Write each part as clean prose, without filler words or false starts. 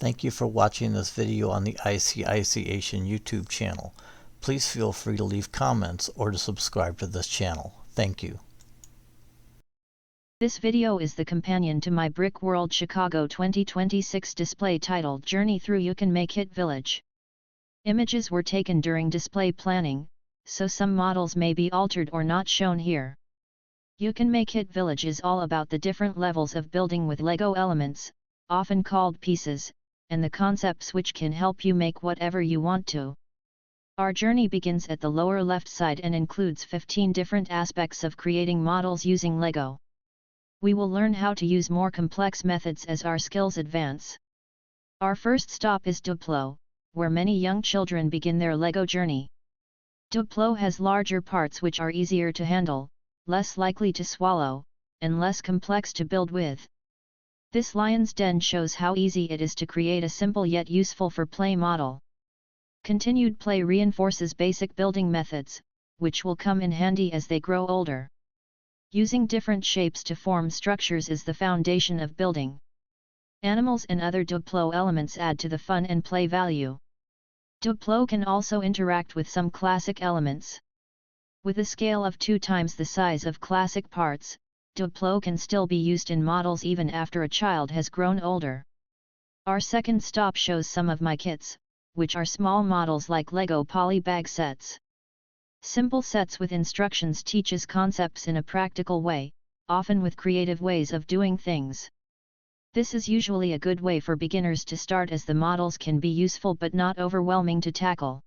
Thank you for watching this video on the ICICation YouTube channel. Please feel free to leave comments or to subscribe to this channel. Thank you. This video is the companion to my Brickworld Chicago 2026 display titled Journey Through Ukanmakit Village. Images were taken during display planning, so some models may be altered or not shown here. Ukanmakit Village is all about the different levels of building with Lego elements, often called pieces, and the concepts which can help you make whatever you want to. Our journey begins at the lower left side and includes 15 different aspects of creating models using Lego. We will learn how to use more complex methods as our skills advance. Our first stop is Duplo, where many young children begin their Lego journey. Duplo has larger parts which are easier to handle, less likely to swallow, and less complex to build with. This lion's den shows how easy it is to create a simple yet useful for play model. Continued play reinforces basic building methods, which will come in handy as they grow older. Using different shapes to form structures is the foundation of building. Animals and other Duplo elements add to the fun and play value. Duplo can also interact with some classic elements. With a scale of 2 times the size of classic parts, Duplo can still be used in models even after a child has grown older. Our second stop shows some of my kits, which are small models like Lego poly bag sets. Simple sets with instructions teaches concepts in a practical way, often with creative ways of doing things. This is usually a good way for beginners to start as the models can be useful but not overwhelming to tackle.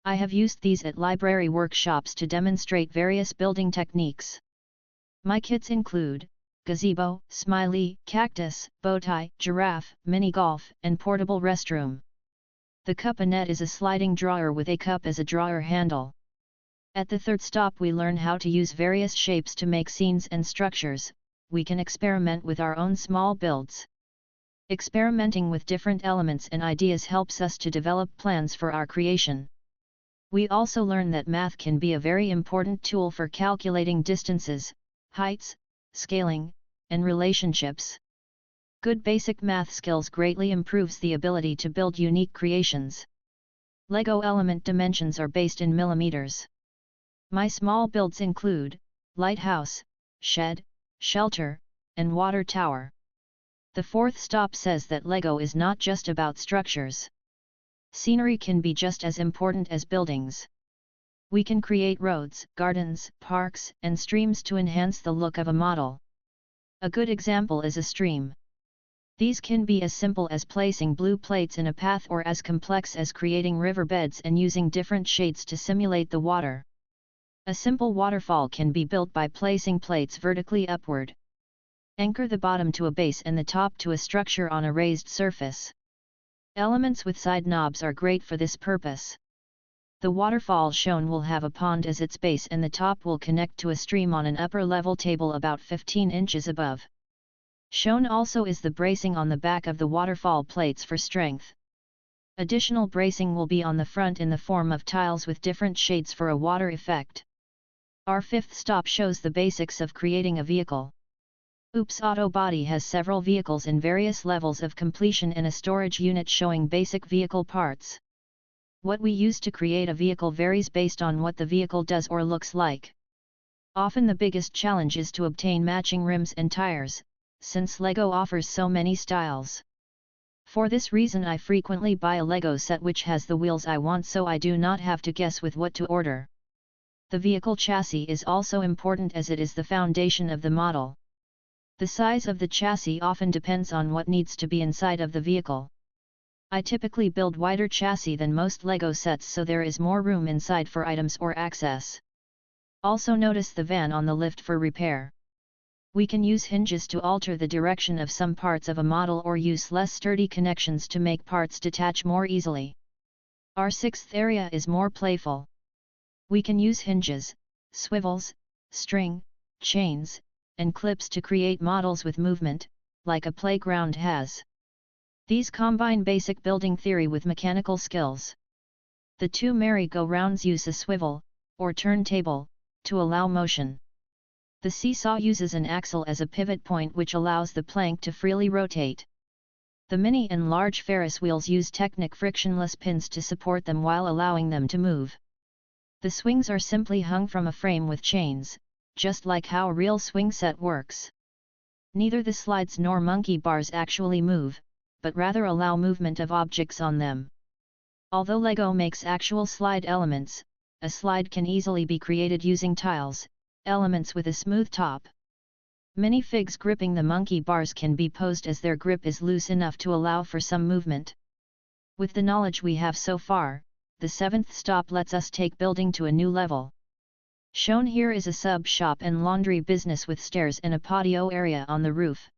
I have used these at library workshops to demonstrate various building techniques. My kits include gazebo, smiley, cactus, bowtie, giraffe, mini golf, and portable restroom. The cup-a-net is a sliding drawer with a cup as a drawer handle. At the third stop we learn how to use various shapes to make scenes and structures. We can experiment with our own small builds. Experimenting with different elements and ideas helps us to develop plans for our creation. We also learn that math can be a very important tool for calculating distances, heights, scaling, and relationships. Good basic math skills greatly improves the ability to build unique creations. Lego element dimensions are based in millimeters. My small builds include lighthouse, shed, shelter, and water tower. The fourth stop says that Lego is not just about structures. Scenery can be just as important as buildings. We can create roads, gardens, parks, and streams to enhance the look of a model. A good example is a stream. These can be as simple as placing blue plates in a path or as complex as creating riverbeds and using different shades to simulate the water. A simple waterfall can be built by placing plates vertically upward. Anchor the bottom to a base and the top to a structure on a raised surface. Elements with side knobs are great for this purpose. The waterfall shown will have a pond as its base and the top will connect to a stream on an upper level table about 15 inches above. Shown also is the bracing on the back of the waterfall plates for strength. Additional bracing will be on the front in the form of tiles with different shades for a water effect. Our fifth stop shows the basics of creating a vehicle. Oops Auto Body has several vehicles in various levels of completion and a storage unit showing basic vehicle parts. What we use to create a vehicle varies based on what the vehicle does or looks like. Often the biggest challenge is to obtain matching rims and tires, since Lego offers so many styles. For this reason I frequently buy a Lego set which has the wheels I want so I do not have to guess with what to order. The vehicle chassis is also important as it is the foundation of the model. The size of the chassis often depends on what needs to be inside of the vehicle. I typically build wider chassis than most Lego sets so there is more room inside for items or access. Also notice the van on the lift for repair. We can use hinges to alter the direction of some parts of a model or use less sturdy connections to make parts detach more easily. Our sixth area is more playful. We can use hinges, swivels, string, chains, and clips to create models with movement, like a playground has. These combine basic building theory with mechanical skills. The 2 merry-go-rounds use a swivel, or turntable, to allow motion. The seesaw uses an axle as a pivot point which allows the plank to freely rotate. The mini and large Ferris wheels use Technic frictionless pins to support them while allowing them to move. The swings are simply hung from a frame with chains, just like how a real swing set works. Neither the slides nor monkey bars actually move, but rather allow movement of objects on them. Although Lego makes actual slide elements, a slide can easily be created using tiles, elements with a smooth top. Minifigs gripping the monkey bars can be posed as their grip is loose enough to allow for some movement. With the knowledge we have so far, the 7th stop lets us take building to a new level. Shown here is a sub shop and laundry business with stairs and a patio area on the roof.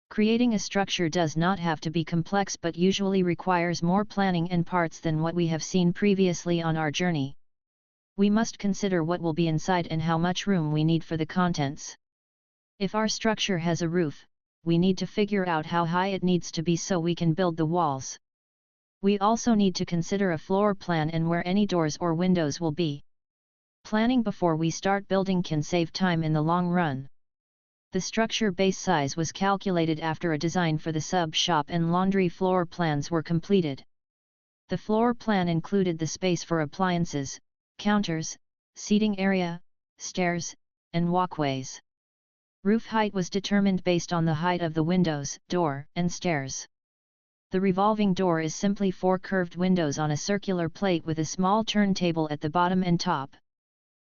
Creating a structure does not have to be complex but usually requires more planning and parts than what we have seen previously on our journey. We must consider what will be inside and how much room we need for the contents. If our structure has a roof, we need to figure out how high it needs to be so we can build the walls. We also need to consider a floor plan and where any doors or windows will be. Planning before we start building can save time in the long run. The structure base size was calculated after a design for the sub shop and laundry floor plans were completed. The floor plan included the space for appliances, counters, seating area, stairs, and walkways. Roof height was determined based on the height of the windows, door, and stairs. The revolving door is simply 4 curved windows on a circular plate with a small turntable at the bottom and top.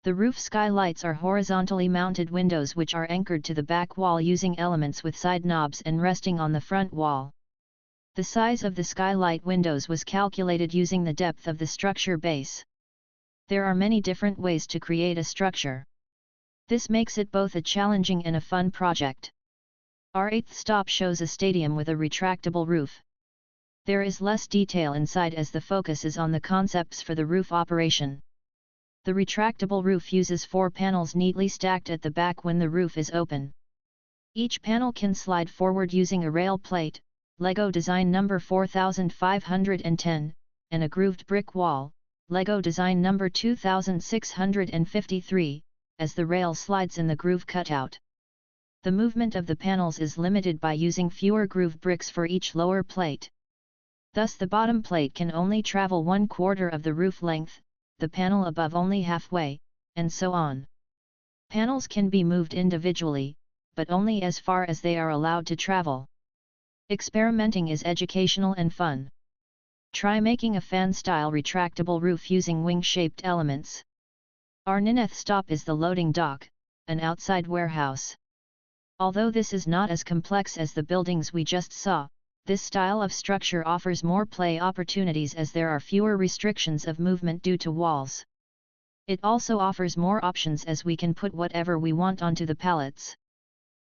The roof skylights are horizontally mounted windows which are anchored to the back wall using elements with side knobs and resting on the front wall. The size of the skylight windows was calculated using the depth of the structure base. There are many different ways to create a structure. This makes it both a challenging and a fun project. Our 8th stop shows a stadium with a retractable roof. There is less detail inside as the focus is on the concepts for the roof operation. The retractable roof uses 4 panels neatly stacked at the back when the roof is open. Each panel can slide forward using a rail plate, Lego design number 4510, and a grooved brick wall, Lego design number 2653, as the rail slides in the groove cutout. The movement of the panels is limited by using fewer groove bricks for each lower plate. Thus the bottom plate can only travel 1/4 of the roof length, the panel above only halfway, and so on. Panels can be moved individually, but only as far as they are allowed to travel. Experimenting is educational and fun. Try making a fan-style retractable roof using wing-shaped elements. Our 9th stop is the loading dock, an outside warehouse. Although this is not as complex as the buildings we just saw, this style of structure offers more play opportunities as there are fewer restrictions of movement due to walls. It also offers more options as we can put whatever we want onto the pallets.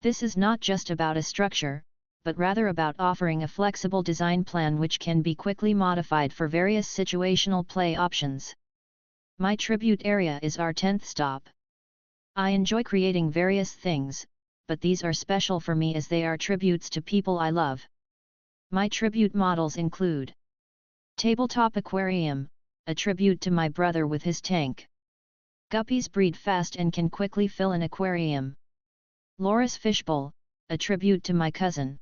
This is not just about a structure, but rather about offering a flexible design plan which can be quickly modified for various situational play options. My tribute area is our 10th stop. I enjoy creating various things, but these are special for me as they are tributes to people I love. My tribute models include Tabletop Aquarium, a tribute to my brother with his tank. Guppies breed fast and can quickly fill an aquarium. Laura's fishbowl, a tribute to my cousin.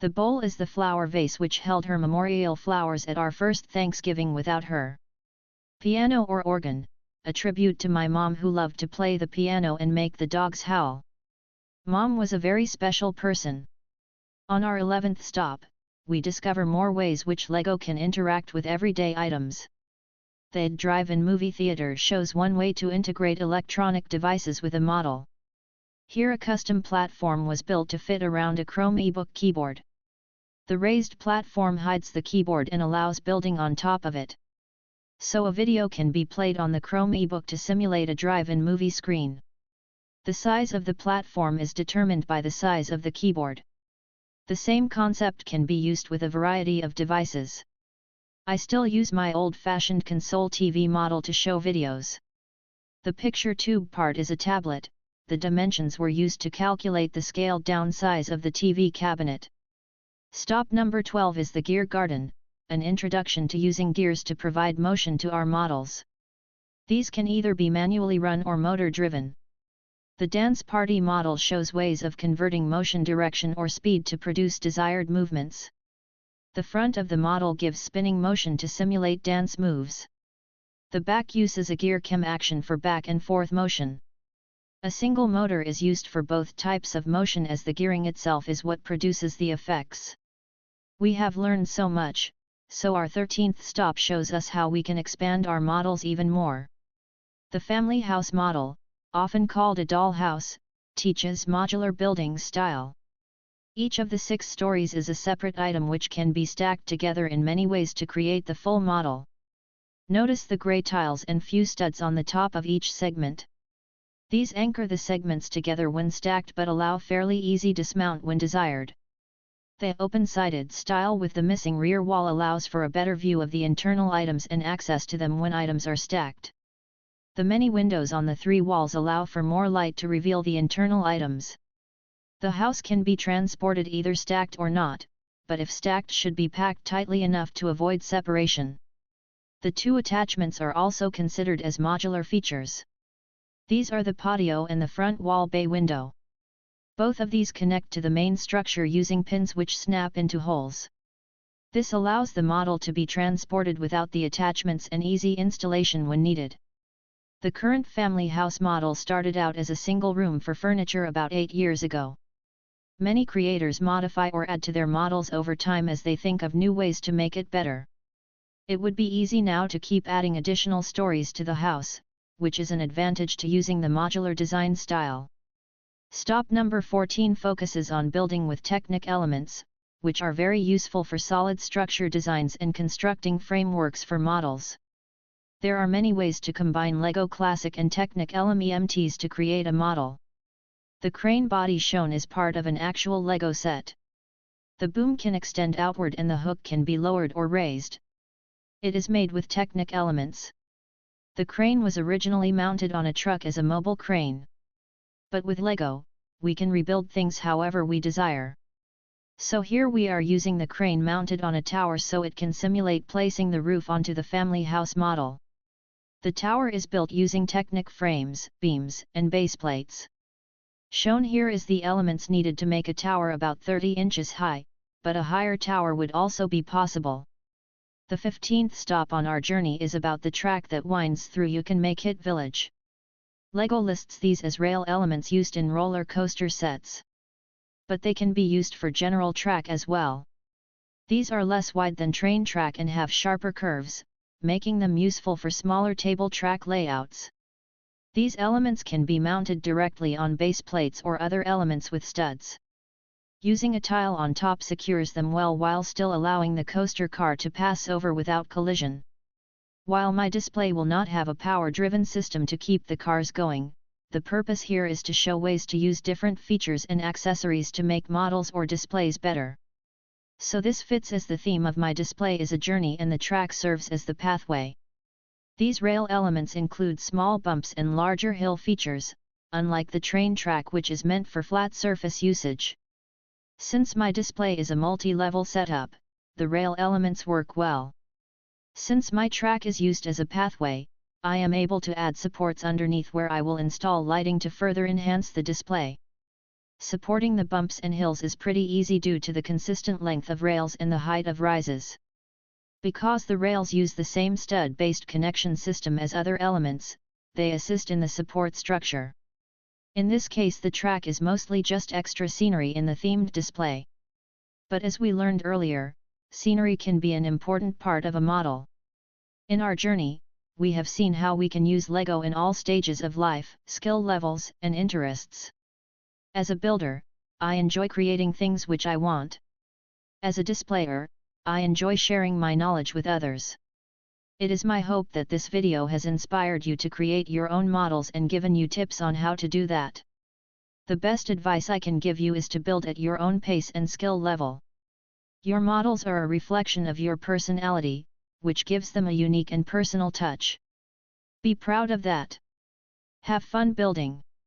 The bowl is the flower vase which held her memorial flowers at our first Thanksgiving without her. Piano or organ, a tribute to my mom who loved to play the piano and make the dogs howl. Mom was a very special person. On our 11th stop, we discover more ways which Lego can interact with everyday items. The drive-in movie theater shows one way to integrate electronic devices with a model. Here a custom platform was built to fit around a Chrome ebook keyboard. The raised platform hides the keyboard and allows building on top of it. So a video can be played on the Chrome ebook to simulate a drive-in movie screen. The size of the platform is determined by the size of the keyboard. The same concept can be used with a variety of devices. I still use my old-fashioned console TV model to show videos. The picture tube part is a tablet. The dimensions were used to calculate the scaled-down size of the TV cabinet. Stop number 12 is the Gear Garden, an introduction to using gears to provide motion to our models. These can either be manually run or motor-driven. The dance party model shows ways of converting motion direction or speed to produce desired movements. The front of the model gives spinning motion to simulate dance moves. The back uses a gear cam action for back and forth motion. A single motor is used for both types of motion, as the gearing itself is what produces the effects. We have learned so much, so our 13th stop shows us how we can expand our models even more. The family house model, often called a doll house, teaches modular building style. Each of the 6 stories is a separate item which can be stacked together in many ways to create the full model. Notice the gray tiles and few studs on the top of each segment. These anchor the segments together when stacked but allow fairly easy dismount when desired. The open-sided style with the missing rear wall allows for a better view of the internal items and access to them when items are stacked. The many windows on the 3 walls allow for more light to reveal the internal items. The house can be transported either stacked or not, but if stacked should be packed tightly enough to avoid separation. The 2 attachments are also considered as modular features. These are the patio and the front wall bay window. Both of these connect to the main structure using pins which snap into holes. This allows the model to be transported without the attachments and easy installation when needed. The current family house model started out as a single room for furniture about 8 years ago. Many creators modify or add to their models over time as they think of new ways to make it better. It would be easy now to keep adding additional stories to the house, which is an advantage to using the modular design style. Stop number 14 focuses on building with Technic elements, which are very useful for solid structure designs and constructing frameworks for models. There are many ways to combine LEGO Classic and Technic elements to create a model. The crane body shown is part of an actual LEGO set. The boom can extend outward and the hook can be lowered or raised. It is made with Technic elements. The crane was originally mounted on a truck as a mobile crane. But with LEGO, we can rebuild things however we desire. So here we are using the crane mounted on a tower so it can simulate placing the roof onto the family house model. The tower is built using Technic frames, beams, and base plates. Shown here is the elements needed to make a tower about 30 inches high, but a higher tower would also be possible. The 15th stop on our journey is about the track that winds through Ukanmakit Village. LEGO lists these as rail elements used in roller coaster sets. But they can be used for general track as well. These are less wide than train track and have sharper curves, making them useful for smaller table track layouts. These elements can be mounted directly on base plates or other elements with studs. Using a tile on top secures them well while still allowing the coaster car to pass over without collision. While my display will not have a power-driven system to keep the cars going, the purpose here is to show ways to use different features and accessories to make models or displays better. So this fits as the theme of my display is a journey and the track serves as the pathway. These rail elements include small bumps and larger hill features, unlike the train track which is meant for flat surface usage. Since my display is a multi-level setup, the rail elements work well. Since my track is used as a pathway, I am able to add supports underneath where I will install lighting to further enhance the display. Supporting the bumps and hills is pretty easy due to the consistent length of rails and the height of rises. Because the rails use the same stud-based connection system as other elements, they assist in the support structure. In this case the track is mostly just extra scenery in the themed display. But as we learned earlier, scenery can be an important part of a model. In our journey, we have seen how we can use LEGO in all stages of life, skill levels, and interests. As a builder, I enjoy creating things which I want. As a displayer, I enjoy sharing my knowledge with others. It is my hope that this video has inspired you to create your own models and given you tips on how to do that. The best advice I can give you is to build at your own pace and skill level. Your models are a reflection of your personality, which gives them a unique and personal touch. Be proud of that. Have fun building.